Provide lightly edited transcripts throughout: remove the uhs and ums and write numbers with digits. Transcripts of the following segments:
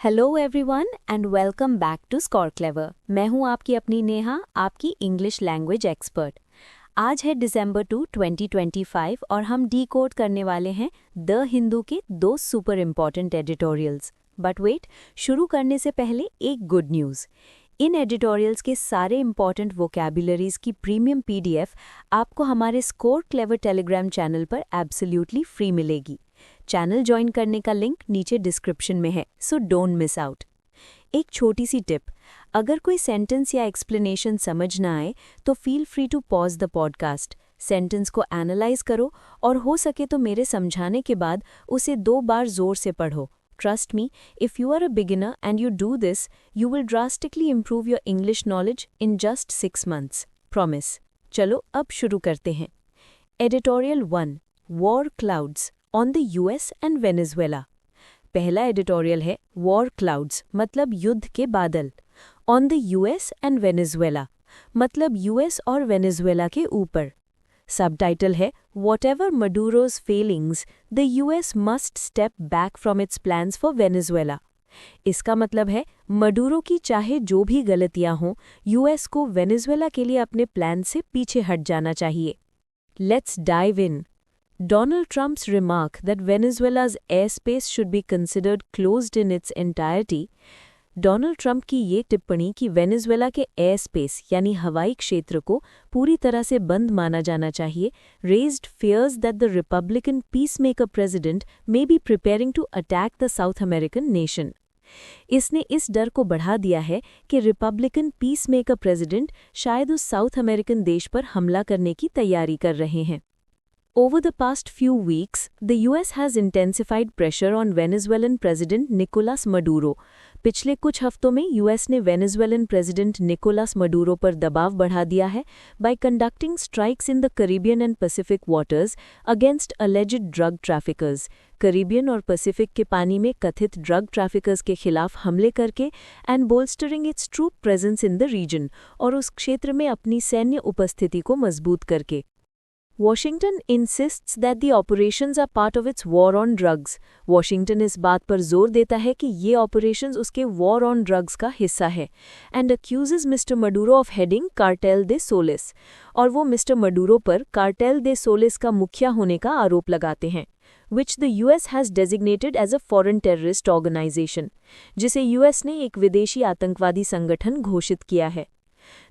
Hello everyone and welcome back to Score Clever. मैं हूं आपकी अपनी नेहा, आपकी इंग्लिश लैंग्वेज एक्सपर्ट। आज है दिसंबर 2, 2025 और हम डीकोड करने वाले हैं द हिंदू के दो super important editorials. But wait, शुरू करने से पहले एक गुड न्यूज़। इन एडिटोरियल्स के सारे इम्पॉर्टेंट वोकैबुलरीज की प्रीमियम पीडीएफ आपको हमारे स्कोर क्लेवर टेलीग्राम चैनल पर एब्सोल्युटली फ्री मिलेगी। चैनल ज्वाइन करने का लिंक नीचे डिस्क्रिप्शन में है, सो डोंट मिस आउट। एक छोटी सी टिप, अगर कोई सेंटेंस या एक्सप्लेनेशन समझ ना आए तो feel free to pause the podcast, sentence को एनालाइज करो और हो सके तो मेरे समझाने के बाद उसे 2 बार जोर से पढ़ो। Trust me, if you are a beginner and you do this, you will drastically improve your English knowledge in just 6 months. Promise. चलो अब शुरू करते हैं। Editorial 1, War Clouds on the US and Venezuela. पहला एडिटोरियल है War Clouds मतलब युद्ध के बादल, On the US and Venezuela मतलब US और वेनेजुएला के ऊपर। सबटाइटल है Whatever Maduro's failings, the US must step back from its plans for Venezuela. इसका मतलब है मडूरो की चाहे जो भी गलतियां हों, यूएस को वेनेजुएला के लिए अपने प्लान से पीछे हट जाना चाहिए। Let's dive in. Donald Trump's remark that Venezuela's airspace should be considered closed in its entirety. Donald Trump की ये टिप्पणी कि वेनेजुएला के एयर स्पेस यानी हवाई क्षेत्र को पूरी तरह से बंद माना जाना चाहिए, raised fears that the Republican peacemaker president may be preparing to attack the South American nation. इसने इस डर को बढ़ा दिया है कि रिपब्लिकन पीसमेकर प्रेसिडेंट शायद उस साउथ अमेरिकन देश पर हमला करने की तैयारी कर रहे हैं। Over the past few weeks, the US has intensified pressure on Venezuelan President Nicolas Maduro. पिछले कुछ हफ्तों में यूएस ने वेनेजुएलन प्रेसिडेंट निकोलस मडूरो पर दबाव बढ़ा दिया है by conducting strikes in the Caribbean and Pacific waters against alleged drug traffickers. Caribbean और पैसिफिक के पानी में कथित ड्रग ट्रैफिकर्स के खिलाफ हमले करके and bolstering its troop presence in the region और उस क्षेत्र में अपनी सैन्य उपस्थिति को मजबूत करके। Washington insists that the operations are part of its war on drugs. Washington इस बात पर जोर देता है कि ये operations उसके war on drugs का हिस्सा है and accuses Mr. Maduro of heading Cartel de Solis. और वो Mr. Maduro पर Cartel de Solis का मुखिया होने का आरोप लगाते हैं, which the US has designated as a foreign terrorist organization, जिसे US ने एक विदेशी आतंकवादी संगठन घोषित किया है।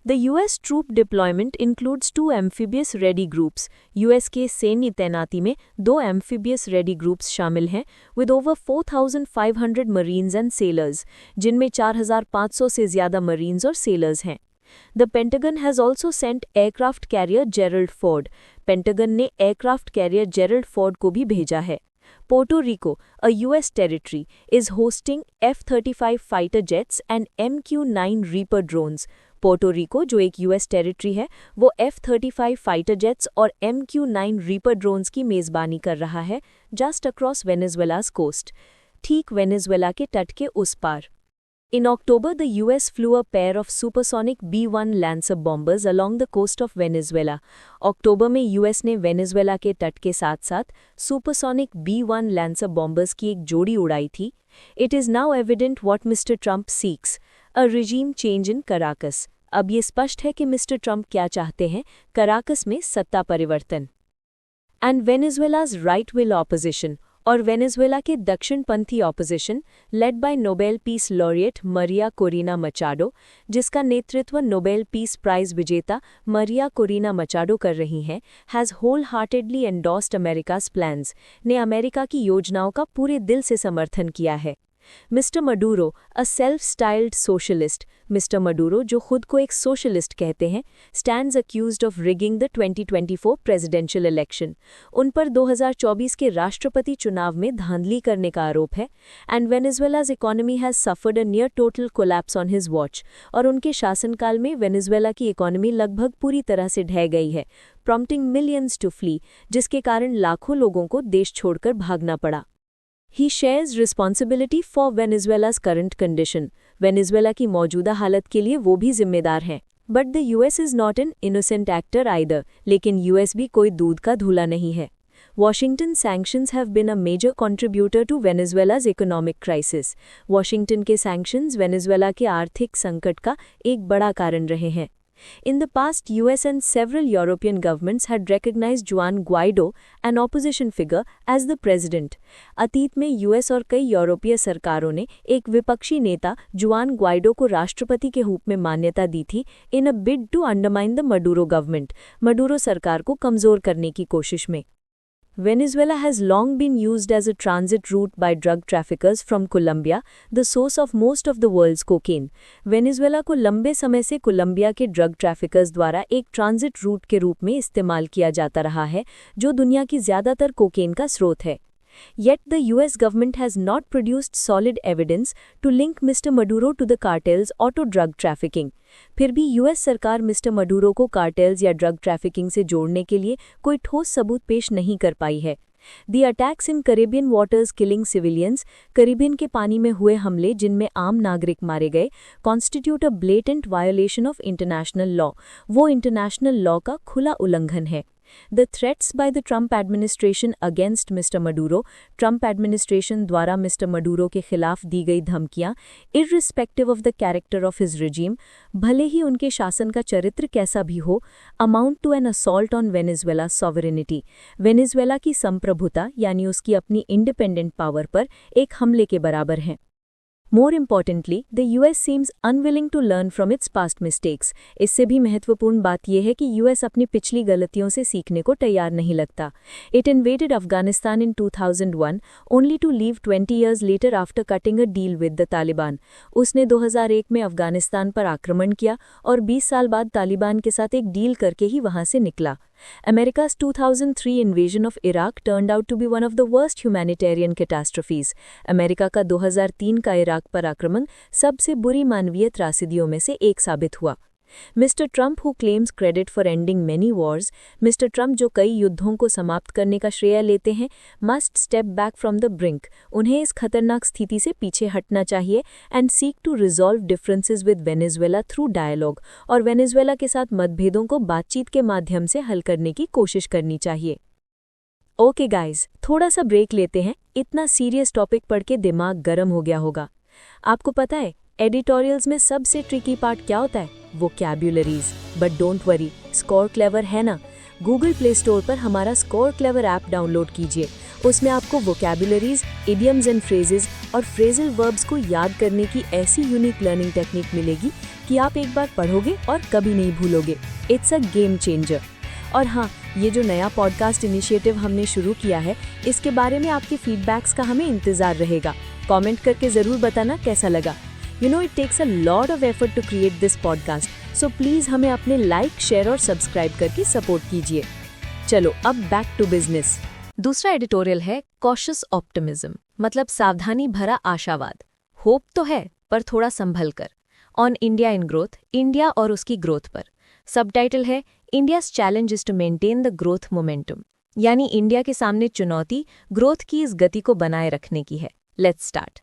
The US troop deployment includes 2 amphibious ready groups. US के सैन्य तैनाती में 2 amphibious ready groups शामिल हैं, with over 4,500 Marines and sailors, जिनमें 4,500 से ज़्यादा Marines और sailors हैं। The Pentagon has also sent aircraft carrier Gerald Ford. Pentagon ने aircraft carrier Gerald Ford को भी भेजा है। Puerto Rico, a US territory, is hosting F-35 fighter jets and MQ-9 Reaper drones. Puerto Rico, जो एक US territory है, वो F-35 fighter jets और MQ-9 रीपर ड्रोन्स की मेज़बानी कर रहा है जस्ट अक्रॉस वेनेजुएला's कोस्ट, ठीक वेनेजुएला के तट के उस पार। In October, the US flew a pair of supersonic B-1 Lancer bombers along the coast of Venezuela. अक्टूबर में यूएस ने वेनेजुएला के तट के साथ-साथ सुपरसोनिक B-1 Lancer bombers की एक जोड़ी उड़ाई थी। It is now evident what Mr. Trump seeks, a regime change in Caracas. अब ये स्पष्ट है कि मिस्टर ट्रंप क्या चाहते हैं, कराकस में सत्ता परिवर्तन। एंड वेनेजुएला's राइट विल ऑपोजिशन और वेनेजुएला के दक्षिणपंथी opposition led by Nobel peace laureate Maria Corina Machado, जिसका नेतृत्व नोबेल पीस प्राइज विजेता मरिया कोरिना मचाडो कर रही हैं, has wholeheartedly endorsed America's plans, ने अमेरिका की योजनाओं का पूरे दिल से समर्थन किया है। Mister Maduro, a self-styled socialist, Mister Maduro जो खुद को एक सोशलिस्ट कहते हैं, stands accused of rigging the 2024 presidential election. उन पर 2024 के राष्ट्रपति चुनाव में धांधली करने का आरोप है and Venezuela's economy has suffered a near total collapse on his watch, और उनके शासनकाल में वेनेजुएला की इकोनॉमी लगभग पूरी तरह से ढह गई है, प्रॉम्प्टिंग मिलियंस टू फ्ली, जिसके कारण लाखों लोगों को देश छोड़कर भागना पड़ा। He shares responsibility for Venezuela's current condition. Venezuela की मौजूदा हालत के लिए वो भी जिम्मेदार हैं। But the US is not an innocent actor either. लेकिन US भी कोई दूध का धूला नहीं है। Washington sanctions have been a major contributor to Venezuela's economic crisis. Washington के sanctions वेनेजुएला के आर्थिक संकट का एक बड़ा कारण रहे हैं. In the past, US and several European governments had recognized Juan Guaido, an opposition figure, as the president. अतीत में US और कई यूरोपीय सरकारों ने एक विपक्षी नेता जुआन ग्वाइडो को राष्ट्रपति के रूप में मान्यता दी थी in a bid to undermine the Maduro government, Maduro सरकार को कमजोर करने की कोशिश में. Venezuela has long been used as a transit route by drug traffickers from Colombia, the source of most of the world's cocaine. Venezuela को लंबे समय से कोलंबिया के ड्रग ट्रैफिकर्स द्वारा एक ट्रांजिट रूट के रूप में इस्तेमाल किया जाता रहा है, जो दुनिया की ज़्यादातर कोकेन का स्रोत है. Yet the US government has not produced solid evidence to link Mr. Maduro to the cartels or to drug trafficking. फिर भी US सरकार मिस्टर मडुरो को कार्टेल्स या ड्रग ट्रैफिकिंग से जोड़ने के लिए कोई ठोस सबूत पेश नहीं कर पाई है. The attacks in Caribbean waters killing civilians, Caribbean के पानी में हुए हमले जिनमें आम नागरिक मारे गए, constitute a blatant violation of international law. वो इंटरनेशनल लॉ का खुला उल्लंघन है. The threats by the Trump administration against Mr. Maduro, Trump administration द्वारा Mr. Maduro के खिलाफ दी गई धमकियां, irrespective of the character of his regime, भले ही उनके शासन का चरित्र कैसा भी हो, amount to an assault on Venezuela's sovereignty. Venezuela की संप्रभुता यानी उसकी अपनी इंडिपेंडेंट पावर पर एक हमले के बराबर हैं. More importantly, the US seems unwilling to learn from its past mistakes. इससे भी महत्वपूर्ण बात यह है कि US अपनी पिछली गलतियों से सीखने को तैयार नहीं लगता. It invaded Afghanistan in 2001, only to leave 20 years later after cutting a deal with the Taliban. उसने 2001 में अफगानिस्तान पर आक्रमण किया और 20 साल बाद तालिबान के साथ एक डील करके ही वहां से निकला. America's 2003 invasion of Iraq turned out to be one of the worst humanitarian catastrophes. America का 2003 का इराक पर आक्रमण सबसे बुरी मानवीय त्रासदियों में से एक साबित हुआ. Mr. Trump, who claims credit for ending many wars, Mr. Trump जो कई युद्धों को समाप्त करने का श्रेय लेते हैं, must step back from the brink. उन्हें इस खतरनाक स्थिति से पीछे हटना चाहिए and seek to resolve differences with Venezuela through dialogue. और वेनेजुएला के साथ मतभेदों को बातचीत के माध्यम से हल करने की कोशिश करनी चाहिए. ओके गाइज, थोड़ा सा ब्रेक लेते हैं. इतना सीरियस टॉपिक पढ़ के दिमाग गर्म हो गया होगा. आपको पता है एडिटोरियल्स में सबसे ट्रिकी पार्ट क्या होता है? Vocabularies. But don't worry, score clever है ना. गूगल प्ले स्टोर पर हमारा स्कोर क्लेवर ऐप डाउनलोड कीजिए. उसमें आपको वोकैब्युलरीज, इडियम्स एंड फ्रेजेस और फ्रेजल वर्ब्स को याद करने की ऐसी यूनिक लर्निंग टेक्निक मिलेगी कि आप एक बार पढ़ोगे और कभी नहीं भूलोगे. It's a game changer. और हाँ, ये जो नया पॉडकास्ट इनिशिएटिव हमने शुरू किया है, इसके बारे में आपके फीडबैक्स का हमें इंतज़ार रहेगा. कमेंट करके ज़रूर बताना कैसा लगा. You know, it takes a lot of effort to create this podcast, so please हमें अपने लाइक, शेयर और सब्सक्राइब करके सपोर्ट कीजिए. चलो अब बैक टू बिजनेस. दूसरा एडिटोरियल है कॉशियस ऑप्टिमिज्म, मतलब सावधानी भरा आशावाद. होप तो है पर थोड़ा संभल कर. On India in growth, India और उसकी ग्रोथ पर. सबटाइटल है India's challenge is to maintain the growth momentum, यानी इंडिया के सामने चुनौती ग्रोथ की इस गति को बनाए रखने की है. Let's start.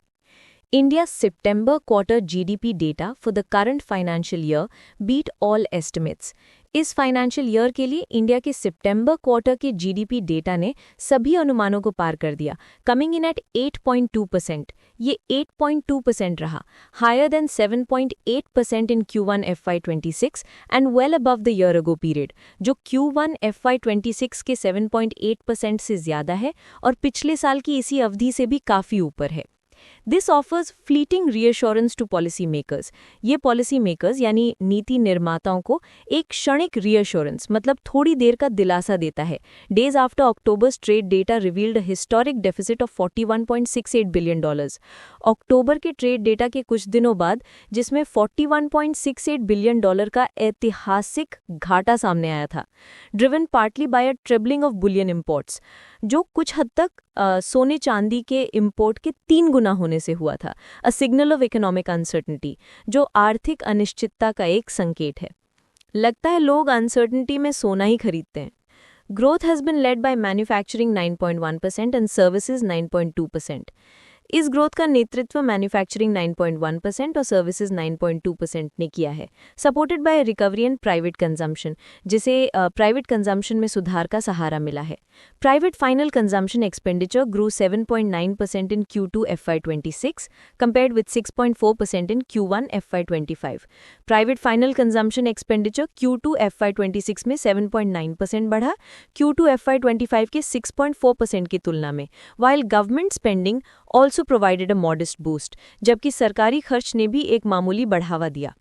India's September quarter GDP data for the current financial year beat all estimates. इस फाइनेंशियल ईयर के लिए इंडिया के सितंबर क्वार्टर के जीडीपी डेटा ने सभी अनुमानों को पार कर दिया, कमिंग इन एट 8.2%. ये 8.2% रहा, higher than 7.8% in Q1 FY26 and well above the year ago period, जो Q1 FY26 के 7.8% से ज़्यादा है और पिछले साल की इसी अवधि से भी काफ़ी ऊपर है. This offers fleeting reassurance to policy makers. ये policy makers यानी नीति निर्माताओं को एक क्षणिक reassurance मतलब थोड़ी देर का दिलासा देता है. Days after October's trade data revealed a historic deficit of $41.68 billion. अक्टूबर के ट्रेड डेटा के कुछ दिनों बाद, जिसमें $41.68 बिलियन का ऐतिहासिक घाटा सामने आया था, driven partly by a tripling of bullion imports, जो कुछ हद तक सोने चांदी के इंपोर्ट के 3 गुना होने से हुआ था. A signal of economic uncertainty, जो आर्थिक अनिश्चितता का एक संकेत है. लगता है लोग अनसर्टनिटी में सोना ही खरीदते हैं. Growth has been led by manufacturing 9.1% and services 9.2%. इस ग्रोथ का नेतृत्व मैन्युफैक्चरिंग 9.1% और सर्विसेज 9.2% ने किया है, supported by recovery and private consumption, जिसे प्राइवेट कंजम्पशन में सुधार का सहारा मिला है। Private final consumption expenditure grew 7.9% in Q2 FY26 compared with 6.4% in Q1 FY25। Private final consumption expenditure Q2 FY26 में 7.9% बढ़ा Q2 FY25 के 6.4% की तुलना में, while government spending also provided a modest boost, जबकि सरकारी खर्च ने भी एक मामूली बढ़ावा दिया।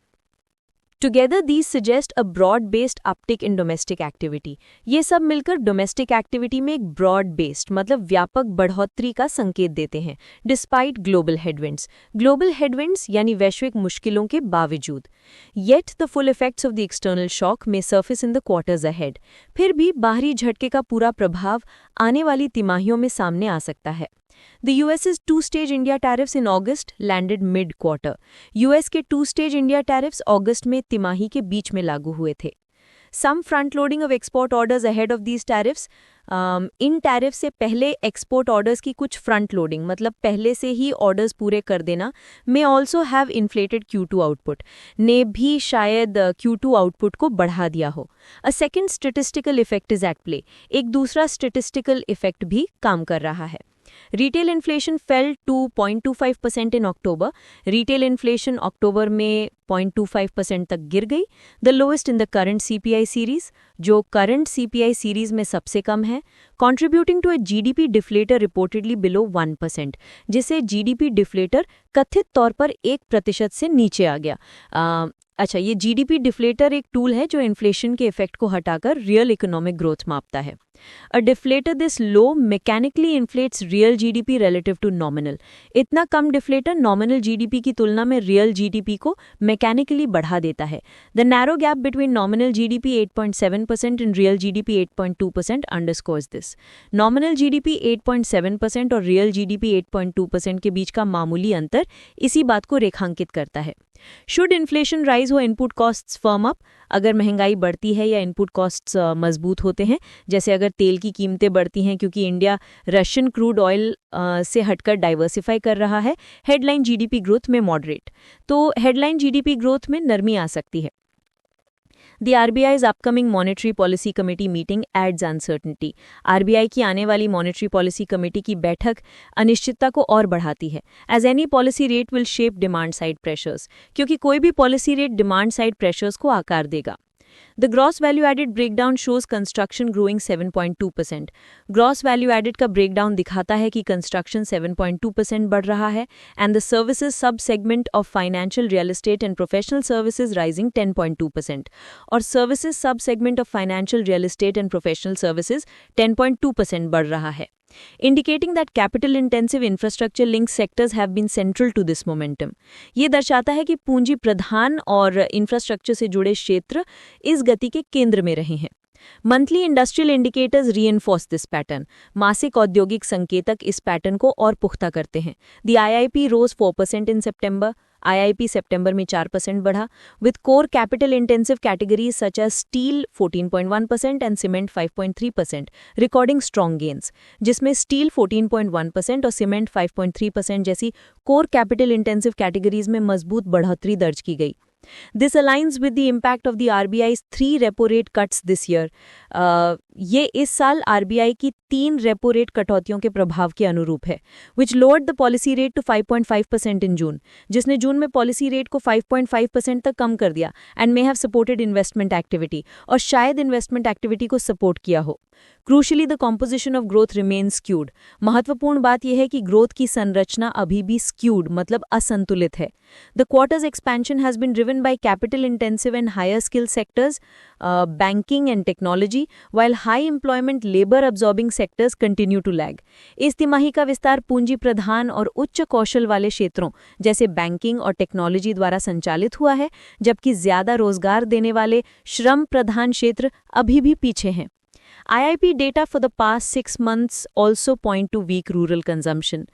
Together these suggest a broad-based uptick in domestic activity। ये सब मिलकर डोमेस्टिक एक्टिविटी में एक ब्रॉड-बेस्ड मतलब व्यापक बढ़ोतरी का संकेत देते हैं, डिस्पाइट ग्लोबल हेडविंड्स यानी वैश्विक मुश्किलों के बावजूद। Yet the full effects of the external shock may surface in the quarters ahead। फिर भी बाहरी झटके का पूरा प्रभाव आने वाली तिमाहियों में सामने आ सकता है। The US's two-stage India tariffs in August landed mid-quarter। US के two-stage India tariffs अगस्त में तिमाही के बीच में लागू हुए थे। Some front-loading of export orders ahead of these tariffs। In tariff से पहले एक्सपोर्ट ऑर्डर्स की कुछ फ्रंट लोडिंग मतलब पहले से ही ऑर्डर्स पूरे कर देना may also have inflated Q2 output ने भी शायद Q2 आउटपुट को बढ़ा दिया हो। A second statistical effect is at play। एक दूसरा statistical effect भी काम कर रहा है। Retail inflation fell to 0.25% in October। Retail inflation अक्टूबर में 0.25% तक गिर गई, the lowest in the current CPI series, जो current CPI series में सबसे कम है, contributing to a GDP deflator reportedly below 1%, जिसे GDP deflator कथित तौर पर 1% से नीचे आ गया। अच्छा, ये GDP डिफ्लेटर एक टूल है जो इन्फ्लेशन के इफेक्ट को हटाकर रियल इकोनॉमिक ग्रोथ मापता है। A deflator this low mechanically inflates real GDP relative to nominal. इतना कम डिफ्लेटर नॉमिनल जीडीपी की तुलना में रियल जीडीपी को मैकेनिकली बढ़ा देता है। The narrow gap between nominal GDP 8.7% and real GDP 8.2% underscores this. Nominal GDP 8.7% और रियल जीडीपी 8.2% के बीच का मामूली अंतर इसी बात को रेखांकित करता है। शुड इन्फ्लेशन राइज हो इनपुट कॉस्ट्स फर्म अप, अगर महंगाई बढ़ती है या इनपुट कॉस्ट्स मजबूत होते हैं, जैसे अगर तेल की कीमतें बढ़ती हैं क्योंकि इंडिया रशियन क्रूड ऑयल से हटकर डाइवर्सिफाई कर रहा है, हेडलाइन जीडीपी ग्रोथ में मॉडरेट, तो हेडलाइन जीडीपी ग्रोथ में नरमी आ सकती है। The RBI's upcoming Monetary Policy Committee meeting adds uncertainty। RBI की आने वाली मॉनेटरी पॉलिसी कमेटी की बैठक अनिश्चितता को और बढ़ाती है। As any policy rate will shape demand side pressures, क्योंकि कोई भी policy rate demand side pressures को आकार देगा। The gross value added breakdown shows construction growing 7.2%। Gross value added का breakdown दिखाता है कि construction 7.2% बढ़ रहा है and the services sub-segment of financial real estate and professional services rising 10.2% और services sub-segment of financial real estate and professional services 10.2% बढ़ रहा है, indicating that capital-intensive infrastructure-linked sectors have been central to this momentum। ये दर्शाता है कि पूंजी प्रधान और इंफ्रास्ट्रक्चर से जुड़े क्षेत्र इस गति के केंद्र में रहे हैं। Monthly industrial indicators reinforce this pattern. मासिक औद्योगिक संकेतक इस पैटर्न को और पुख्ता करते हैं। The IIP rose 4% in September. IIP सितंबर में 4% बढ़ा, with core capital intensive categories such as steel 14.1% and cement 5.3%, recording strong gains, जिसमें स्टील 14.1% और सीमेंट 5.3% जैसी कोर कैपिटल इंटेंसिव कैटेगरीज में मजबूत बढ़ोतरी दर्ज की गई। This aligns with the impact of the RBI's 3 repo rate cuts this year। ये इस साल RBI की 3 रेपो रेट कटौतियों के प्रभाव के अनुरूप है, which lowered the policy rate to 5.5% in June, जिसने जून में पॉलिसी रेट को 5.5% तक कम कर दिया and may have supported investment activity, और शायद इन्वेस्टमेंट एक्टिविटी को सपोर्ट किया हो। Crucially, the composition of growth remains skewed। महत्वपूर्ण बात यह है कि ग्रोथ की संरचना अभी भी skewed मतलब असंतुलित है। The quarter's expansion has been driven by capital-intensive and higher-skill sectors, banking and technology, while high-employment labor-absorbing sectors continue to lag। इस तिमाही का विस्तार पूंजी प्रधान और उच्च कौशल वाले क्षेत्रों जैसे बैंकिंग और टेक्नोलॉजी द्वारा संचालित हुआ है, जबकि ज्यादा रोजगार देने वाले श्रम प्रधान क्षेत्र अभी भी पीछे हैं। IIP data for the past 6 months also point to weak rural consumption।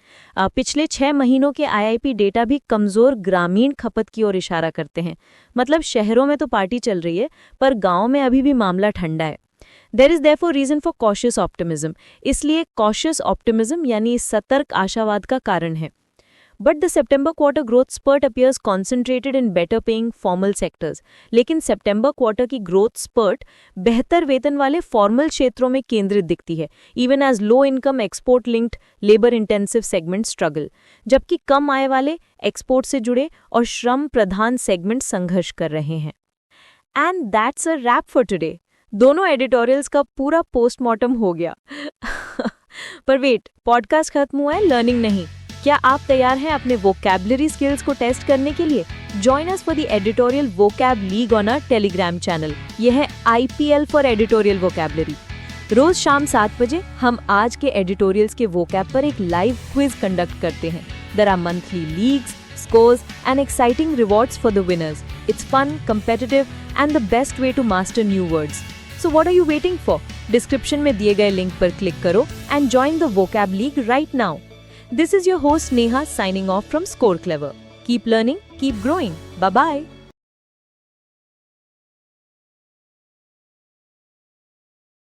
पिछले 6 महीनों के IIP डेटा भी कमज़ोर ग्रामीण खपत की ओर इशारा करते हैं। मतलब शहरों में तो पार्टी चल रही है, पर गांव में अभी भी मामला ठंडा है। There is therefore reason for cautious optimism। इसलिए cautious optimism यानी सतर्क आशावाद का कारण है। But the September quarter growth spurt appears concentrated in better paying formal sectors. लेकिन September quarter की growth spurt बेहतर वेतन वाले formal क्षेत्रों में केंद्रित दिखती है, even as low income export linked labor intensive segments struggle. जबकि कम आय वाले export से जुड़े और श्रम प्रधान segments संघर्ष कर रहे हैं. And that's a wrap for today. दोनों एडिटोरियल्स का पूरा पोस्टमार्टम हो गया. पर वेट, पॉडकास्ट खत्म हुआ है, लर्निंग नहीं. क्या आप तैयार हैं अपने वोकैबुलरी स्किल्स को टेस्ट करने के लिए? Join us for the editorial vocab league on our Telegram channel. यह है IPL फॉर एडिटोरियल वोकैबुलरी. रोज शाम 7 बजे हम आज के एडिटोरियल्स के वोकैब पर एक लाइव क्विज कंडक्ट करते हैं. There are monthly leagues, scores and exciting rewards for the winners. It's fun, competitive and the best way to master new words. So what are you waiting for? Description में दिए गए link पर click करो and join the Vocab League right now. This is your host Neha signing off from Score Clever. Keep learning, keep growing. Bye bye.